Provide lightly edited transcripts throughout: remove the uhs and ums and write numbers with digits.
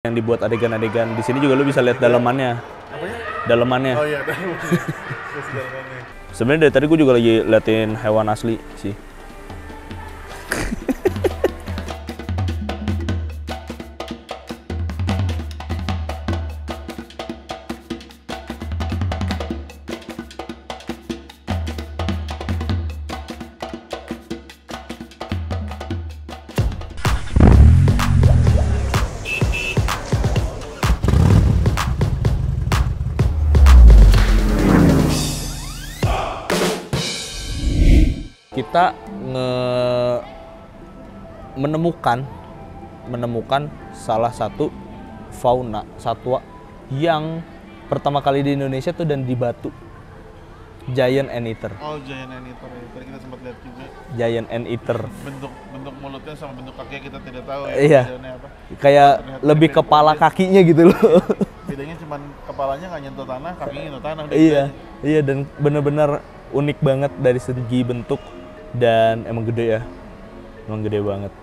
yang dibuat adegan-adegan. Di sini juga lu bisa lihat dalamannya. Apanya? Dalamannya. Oh iya, dalamannya. Sebenarnya dari tadi gue juga lagi liatin hewan asli sih. Kita menemukan salah satu fauna satwa yang pertama kali di Indonesia tuh dan di Batu. Giant anteater. Oh, giant anteater ya. Tadi kita sempat lihat juga. Giant anteater. Bentuk mulutnya sama bentuk kakinya kita tidak tahu ya. Iya. Apa. Kayak lebih kepala kakinya gitu loh. Bedanya cuma kepalanya nggak nyentuh tanah, kakinya nyentuh tanah. Iya, iya, dan bener-bener unik banget dari segi bentuk dan emang gede ya. Emang gede banget.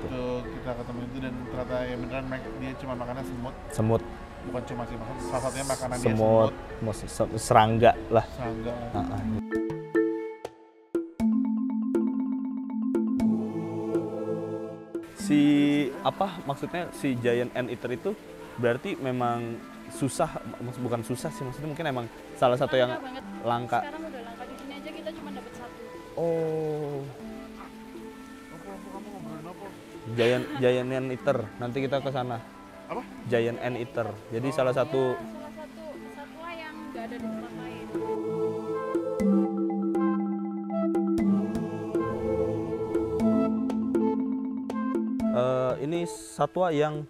Tuh kita ketemu itu dan ternyata ya beneran dia cuma makannya semut. Semut. Bukan cuma sih makan, salah satunya makanan Semut, dia semut. Serangga lah. Serangga. Si apa maksudnya si giant anteater itu berarti memang susah, bukan susah sih, maksudnya mungkin emang salah satu yang langka. Sekarang udah langka, di sini aja kita cuma dapat satu. Oh. Kamu ngobrolin apa? Giant anteater, nanti kita ke sana. Apa? Giant anteater. Jadi salah satu Satwa yang nggak ada di tempat lain. Ini satwa yang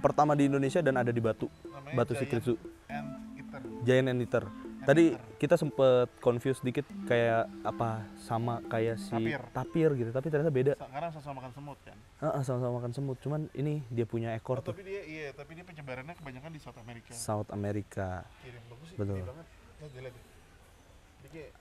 pertama di Indonesia dan ada di Batu. Namanya Batu Shikritsu. Anteater. Giant anteater. Tadi kita sempet confuse dikit kayak apa sama kayak si tapir gitu, tapi ternyata beda. Sekarang sama-sama makan semut kan? Sama-sama makan semut, cuman ini dia punya ekor tuh. Tapi dia penyebarannya kebanyakan di South America. South America. Iya, bagus sih, betul. gede banget. Lihat. Dia kayak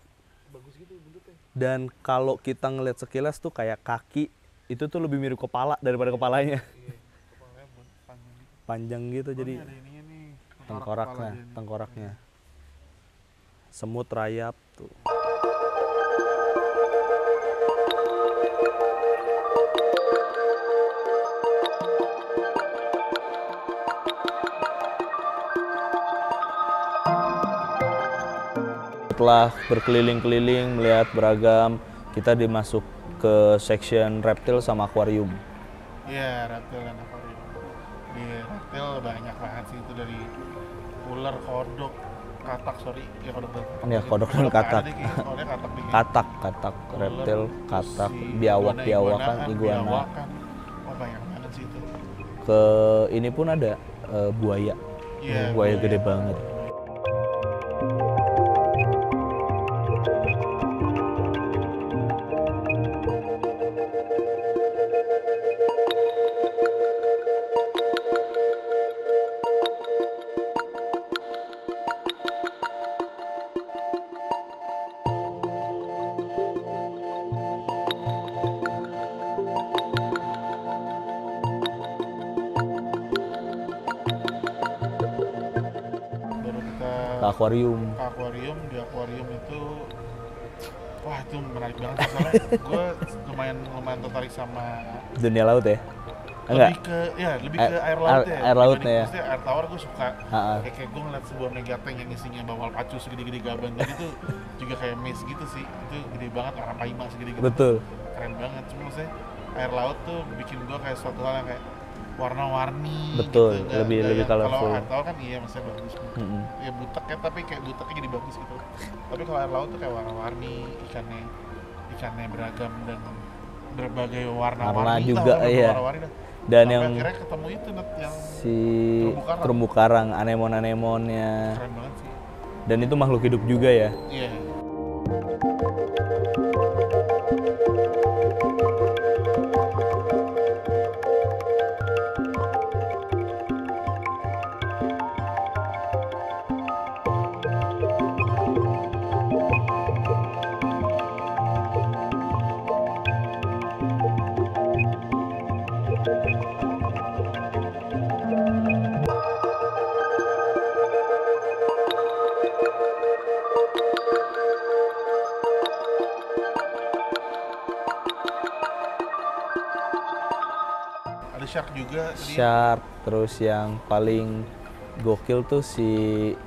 bagus gitu bentuknya. Dan kalau kita ngeliat sekilas tuh kayak kaki itu tuh lebih mirip kepala daripada kepalanya. Iya, kepalanya panjang gitu. Panjang gitu, jadi Ada ininya nih. tengkoraknya. Semut rayap tuh. Setelah berkeliling-keliling melihat beragam, kita dimasuk ke section reptil sama akuarium. Iya, reptil dan akuarium. Di reptil banyak banget sih, itu dari ular, kodok, katak, Ya, kodok dan katak. Katak, reptil, katak, biawak, iguana. Oh, banyak banget sih itu. Ke ini pun ada buaya. Yeah, buaya gede banget. Ke akuarium. Di akuarium itu wah, itu menarik banget sih, soalnya gue lumayan tertarik sama Dunia laut ya? Enggak. Lebih ke air laut ya. Air lautnya ya. Maksudnya air tawar gue suka. Kayak gue ngeliat sebuah megatank yang isinya bawal pacu segede-gede gaban tadi tuh juga kayak maze gitu sih. Itu gede banget, arapaima segede-gede. Betul. Keren banget. Cuma maksudnya air laut tuh bikin gue kayak suatu hal yang kayak warna-warni. Betul, gitu. lebih colorful. Kalau air tawar kan iya maksudnya bagus. Ya butek ya, tapi kayak buteknya jadi bagus gitu. Tapi kalau air laut tuh kayak warna-warni, ikannya beragam dan berbagai warna juga iya. Dan sampai yang akhirnya ketemu itu yang si terumbu karang, anemon-anemonnya. Keren banget sih. Dan itu makhluk hidup juga ya. Iya. shark juga tadi. Shark, terus yang paling gokil tuh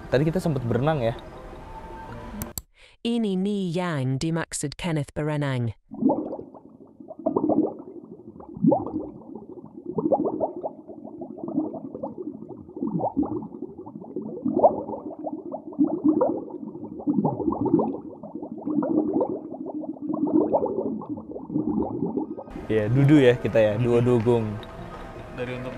tadi kita sempat berenang ya. Ini ni yang dimaksud Kenneth berenang. Ya, dudu ya kita ya, dua dugung. Dari untuk.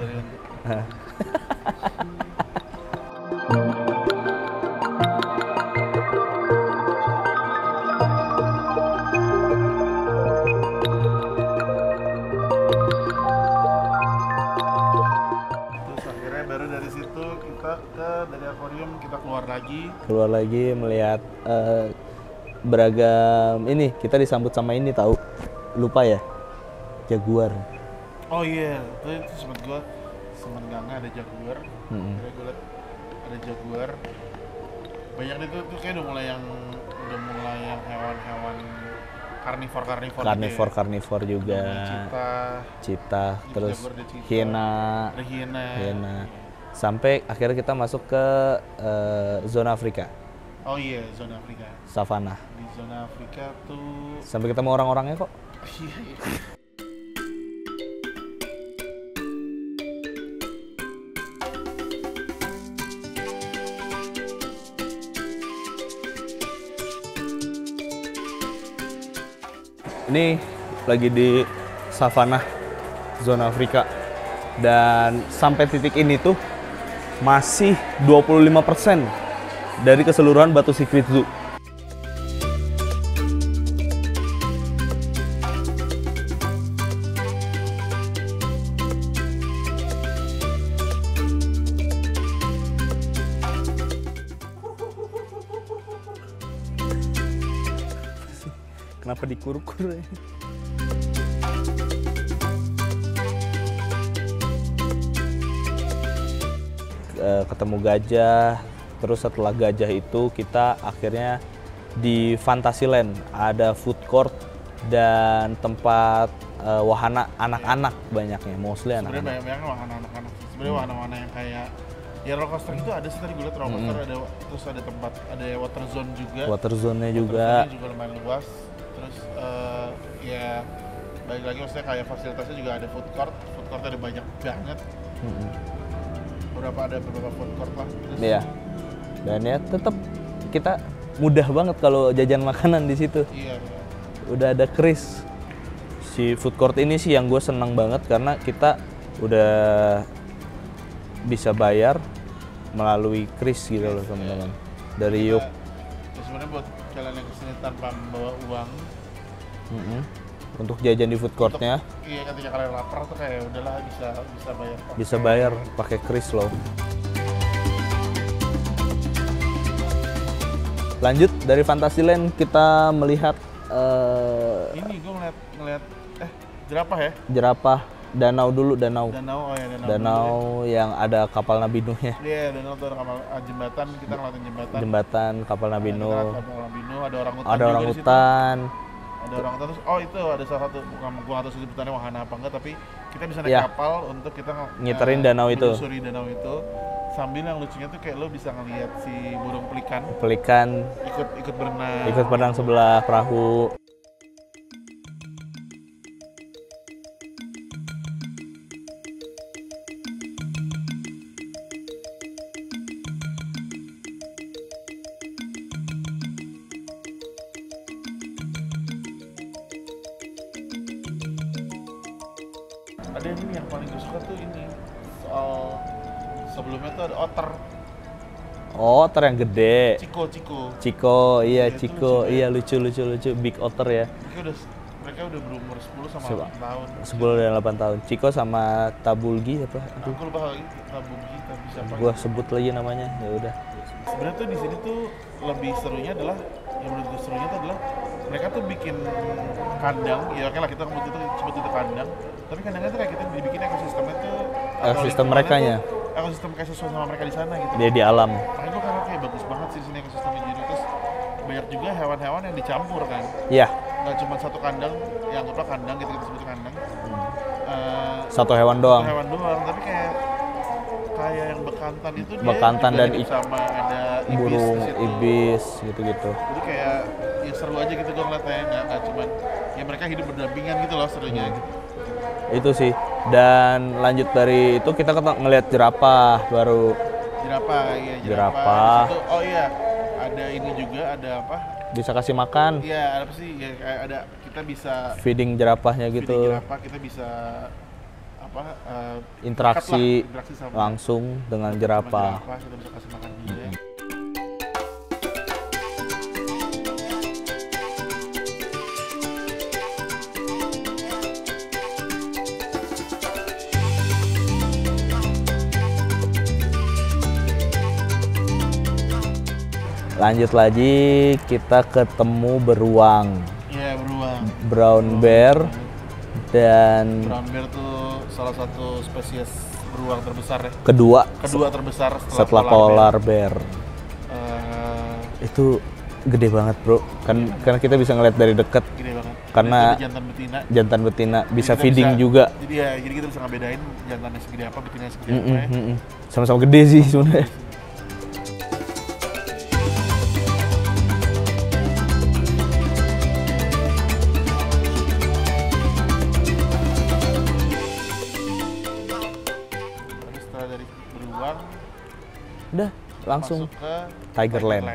Terus akhirnya baru dari situ kita dari akuarium kita keluar lagi Melihat beragam ini, kita disambut sama ini tahu, lupa ya, jaguar. Oh iya, itu sempet nggak ada jaguar. Akhirnya gue liat ada jaguar. Banyak itu tuh kayak udah mulai yang hewan-hewan karnivor juga. Cita, terus hiena. Sampai akhirnya kita masuk ke zona Afrika. Oh iya, zona Afrika. Savana. Di zona Afrika tuh Sampai ketemu orang-orangnya kok. iya. Ini lagi di savana zona Afrika, dan sampai titik ini tuh masih 25% dari keseluruhan Batu Secret Zoo. Kenapa dikur-kur ya? Ketemu gajah, terus setelah gajah itu kita akhirnya di Fantasyland, ada food court dan tempat wahana anak-anak banyaknya, mostly Sebenarnya anak-anak. banyak wahana anak-anak. Sebenarnya wahana-wahana yang kayak ya roller coaster itu ada sih, tadi gue liat roller coaster ada, terus ada tempat, ada water zone juga. Water zone-nya juga. Water zone-nya juga lumayan luas. Terus ya balik lagi maksudnya kayak fasilitasnya juga ada food court ada banyak banget. Ada beberapa food court lah. Terus, Iya. Dan ya tetap kita mudah banget kalau jajan makanan di situ. Iya. Udah ada kris. Si food court ini sih yang gue senang banget karena kita udah bisa bayar melalui kris gitu loh teman-teman. Dari yuk. Ya sebenarnya buat kalian yang kesini tanpa membawa uang, untuk jajan di food courtnya iya ketika kalian lapar tuh kayak udahlah bisa bayar. bisa bayar pakai kris loh. Lanjut dari Fantasyland kita melihat Ini gue ngeliat jerapah ya. jerapah, danau dulu, danau Danau yang ada kapal Nabi Nuh-nya. Iya, danau tuh ada jembatan, kita ngeliatin jembatan. Kapal Nabi Kita Nuh. ngeliat kapal Nabi Nuh, ada orang hutan Ada juga orang di situ. hutan. Ada orang hutan, terus itu ada salah satu, bukan gua nggak tahu sebutannya wahana apa enggak, tapi kita bisa naik Iya. kapal untuk kita Ngiterin danau itu. menyusuri danau itu. Sambil yang lucunya tuh kayak lo bisa ngeliat si burung Pelikan ikut berenang. ikut berenang sebelah perahu. Ada ini yang paling gue suka tuh ini soal sebelumnya tuh ada otter. Oh, otter yang gede. Ciko. Iya, Iya, itu Ciko. lucu Iya, lucu. Big otter ya. Mereka udah berumur 10 sama Coba. 8 tahun. 10 dan 8 tahun. Ciko sama Tabulgi apa? Aduh, Aku lupa lagi Tabugi siapa. gua sebut lagi namanya. Ya udah. Sebenarnya tuh di sini tuh lebih serunya adalah, yang menurut gue serunya tuh adalah mereka tuh bikin kandang. Ya oke lah kita sebut itu kandang. Tapi kandangnya tuh kayak kita dibikin ekosistemnya tuh Ekosistem lingkungannya merekanya. tuh ekosistem kayak sesuai sama mereka di sana gitu. Dia di alam. Makanya gue kayak bagus banget sih di sini ekosistemnya, jadi terus banyak juga hewan-hewan yang dicampur kan. Iya. Nggak cuma satu kandang, yang anggaplah kandang gitu kita sebut kandang. Satu hewan doang. Satu hewan doang, tapi kayak yang bekantan itu Bekantan dia dan juga hidup sama ada ibis burung, di situ. ibis gitu-gitu. Jadi kayak ya seru aja gitu gue ngeliatnya, nggak cuman ya mereka hidup berdampingan gitu loh serunya gitu. Itu sih. Dan lanjut dari itu kita ngeliat jerapah baru. Jerapah, iya Jerapah. Di situ, oh iya, ada ini juga, ada apa? Bisa kasih makan. Iya, ada apa sih? Ya kayak ada kita bisa Feeding jerapahnya feeding gitu. jerapah, kita bisa apa? Interaksi dekat lah, interaksi sama langsung dengan sama jerapah. kita bisa kasih makan dia. Lanjut lagi kita ketemu beruang, Iya, beruang. brown bear, dan Brown bear tuh salah satu spesies beruang terbesar ya. kedua Terbesar setelah polar bear. Itu gede banget bro, karena kita bisa ngeliat dari deket, Gede banget. Karena Itu jantan betina. jantan betina, bisa Jadi kita feeding juga. Jadi kita bisa ngebedain jantannya segede apa, betinanya segede apa ya. Sama-sama gede sih sebenarnya. Tapi setelah dari beruang Udah langsung masuk ke Tigerland.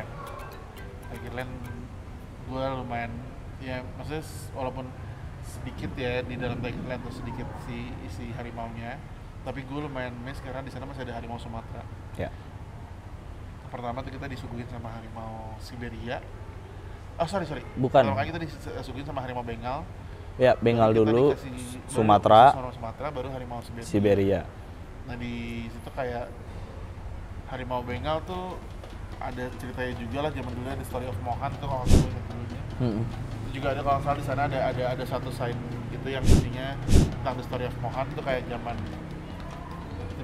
Tigerland gue lumayan ya, maksudnya walaupun sedikit ya di dalam Tigerland tuh sedikit isi harimaunya, tapi gue lumayan mes karena di sana masih ada harimau Sumatera. Ya. Pertama tuh kita disuguhin sama harimau Siberia. Oh sorry. Bukan. Pertama kali kita disuguhin sama harimau Bengal. Ya, Bengal Baru kita dulu, dikasih- baru Sumatera, Sumatera, baru harimau Siberia. Siberia. Nah di situ kayak harimau Bengal tuh ada ceritanya juga lah, zaman dulu ada Story of Mohan tuh kalau gue ingat dulunya. Itu juga ada kalau nggak salah di sana ada satu sign gitu yang isinya tentang The Story of Mohan tuh kayak zaman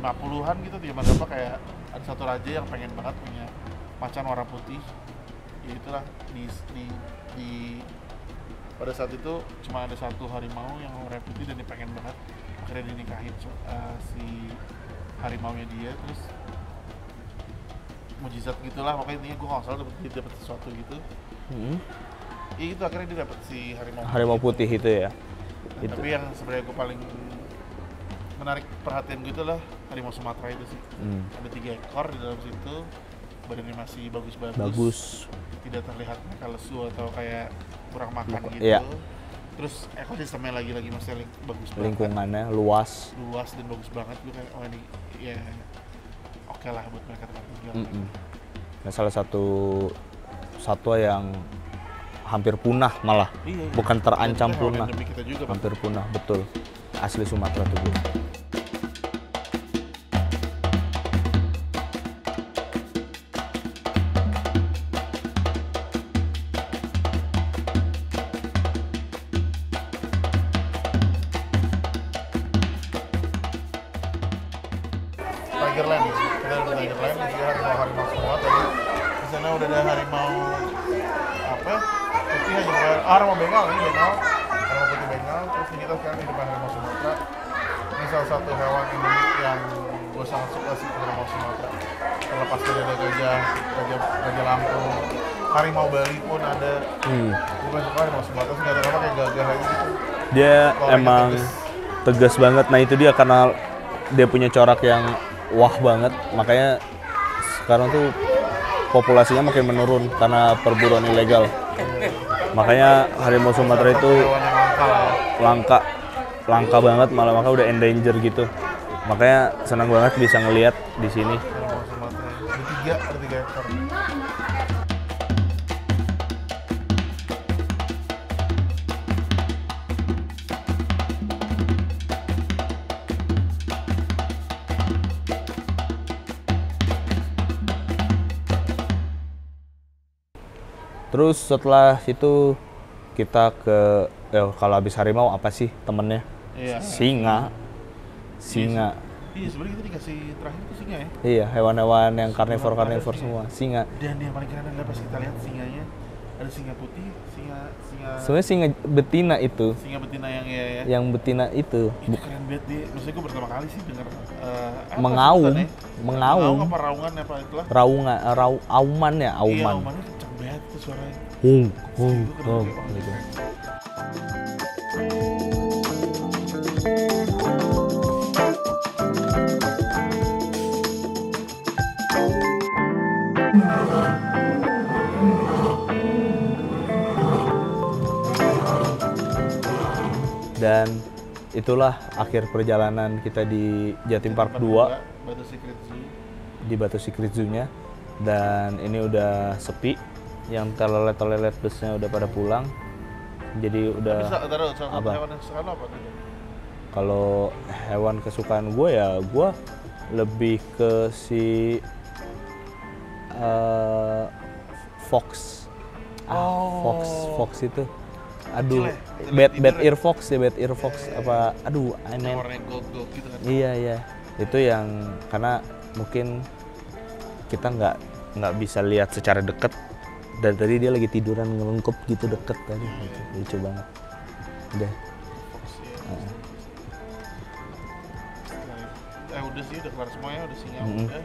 50-an gitu, zaman berapa kayak ada satu raja yang pengen banget punya macan warna putih. Ya itulah di pada saat itu cuma ada satu harimau yang warna putih dan dia pengen banget, akhirnya dinikahin si harimaunya dia, terus mujizat gitulah, makanya intinya gue nggak salah dapet sesuatu gitu. Iya itu akhirnya dia dapet si Harimau putih itu ya. Nah, Itu. tapi yang sebenarnya gue paling menarik perhatian gue itu lah harimau Sumatera itu sih. Ada 3 ekor di dalam situ, badannya masih bagus. Tidak terlihat mereka lesu atau kayak kurang makan gitu. Iya. Terus ekosistemnya lagi masih bagus banget. Lingkungannya luas. Luas dan bagus banget. Gue kayak oh ini ya oke lah buat mereka tempat tinggal. Nah, salah satu satwa yang hampir punah malah. Iya. Bukan terancam Dan itu hewan punah. endemik kita juga, Pak. Hampir punah, betul. Asli Sumatera tuh bro. Tigerland, kita ada di Tigerland, di sini harimau semua. Tadi di sana udah ada harimau apa? Putih aja bukan. Harimau Bengal, ini Bengal. Harimau putih Bengal. Terus ini kita sekarang di depan harimau Sumatera. Ini salah satu hewan endemik yang gue sangat suka sih, harimau Sumatera. Terlepas dari ada gajah Lampung, harimau Bali pun ada. Gue suka harimau Sumatera, nggak ada apa kayak gagah aja gitu. Dia Suaranya emang tegas banget. Nah itu dia karena dia punya corak yang wah banget, makanya sekarang tuh populasinya makin menurun karena perburuan ilegal. Makanya harimau Sumatera itu Hewan yang langka lah ya. langka banget, malah maka udah endanger gitu. Makanya senang banget bisa ngelihat di sini. Harimau Sumatera. Ada 3 ekor. Terus setelah itu kita ke kalau habis harimau apa sih temennya? Iya. Singa. Iya sebenarnya kita dikasih terakhir itu singa ya. Iya, hewan-hewan yang karnivor semua. Singa. Dan yang paling keren adalah pas kita lihat singanya Ada singa putih, Sebenarnya singa betina itu. singa betina yang ya. Yang betina itu. Itu keren banget dia. Maksudnya gue pertama kali sih denger apa Mengaum. sebutannya? Mengaum. apa raungan apa itulah. Auman ya, Iya, auman. aumannya kenceng banget tuh suaranya. Hung, Itu keren banget. gitu. Dan itulah akhir perjalanan kita di Jatim Park 2 Batu Secret Zoo. di Batu Secret Zoo-nya. Dan ini udah sepi, yang toilet busnya udah pada pulang. Jadi udah Taruh, salah satu apa? hewan yang suka lo apa tuh? Kalau hewan kesukaan gue ya gue lebih ke si fox. Fox itu. Aduh, Kecil ya? bad Tidur ya? ear fox ya, bad ear fox apa? Aduh, Yang warnanya gold gitu kan. Iya. Itu yang karena mungkin kita nggak bisa lihat secara deket. Dan tadi dia lagi tiduran ngelengkup gitu deket tadi. Gitu. Lucu banget. Udah. Fox ya. Udah sih, udah kelar semuanya, udah singa Mm-mm. udah.